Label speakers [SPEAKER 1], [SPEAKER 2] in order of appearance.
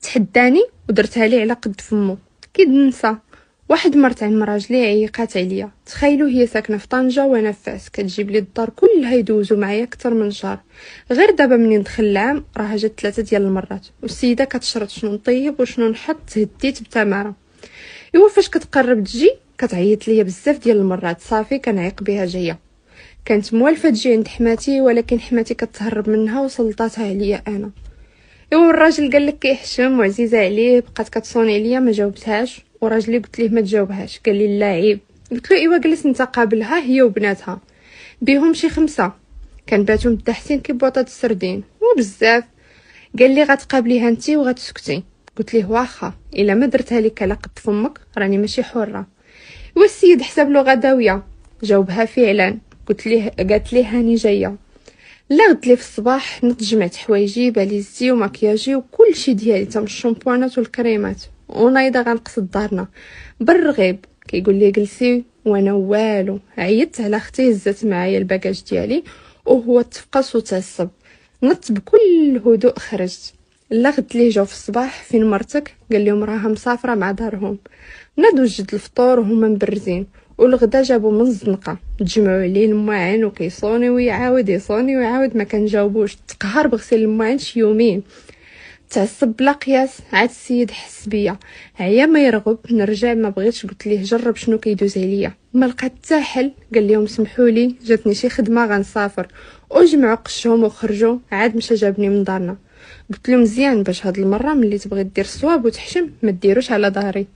[SPEAKER 1] تحداني ودرتها ليه على قد فمو كي ننسى. واحد مرت عم راجلي عيقات عليا، تخيلوا هي ساكنه في طنجه وانا في فاس، كتجيب لي الدار كلها يدوزوا معايا اكثر من شهر. غير دابا منين دخل العام راه جات 3 ديال المرات، والسيده كتشرط شنو نطيب وشنو نحط. هديت بتماره. ايوا فاش كتقرب تجي كتعيط ليا بزاف ديال المرات، صافي كنعيق بها جايه. كانت موالفه تجي عند حماتي، ولكن حماتي كتهرب منها وسلطاتها عليا انا. ايوا الراجل قال لك كيحشم وعزيزه عليه، بقات كتصوني عليا ما جاوبتهاش، وراجلي قلت ليه ما تجاوبهاش، قال لي لا عيب. قلت له ايوا جلس انت قابلها هي وبناتها، بيهم شي 5 كنباتو متحسين كي بوطات السردين وبزاف. قال لي غتقابليها انتي وغتسكتي. قلت ليه واخا، الا ما درتها لك على قد فمك راني ماشي حره. والسيد حسب له غداويه، جاوبها فعلا. قالت ليه هاني جايه. لا قلت لي في الصباح نض جمعت حوايجي باليزتي ومكياجي وكل شي ديالي تم الشامبوانات والكريمات، ونايضه غنقصد دارنا بالرغيب. كيقول لي جلسي وانا والو. عيطت على اختي، هزت معايا الباكاج ديالي وهو تفقص وتعصب. نط بكل هدوء خرجت. لا قلت ليه جاو في الصباح فين مرتك؟ قال لهم راها مسافره مع دارهم. ناد وجد الفطور وهما مبرزين، والغدا جابوا من الزنقه تجمعوا عليه الماعن وكيصوني ويعاود يصوني ويعاود، ما كنجاوبوش. تقهر بغسيل الماعن شي يومين، تعصب بلا قياس. عاد السيد حس بيا، عيا ما يرغب نرجع ما بغيتش. قلت ليه جرب شنو كيدوز عليا، ما لقيت حتى حل. قال لهم سمحوا لي جاتني شي خدمه غنسافر، وجمعوا قشهم وخرجوا. عاد مشى جابني من دارنا. قلت له مزيان باش هاد المره ملي تبغي دير الصواب وتحشم ما ديروش على ظهري.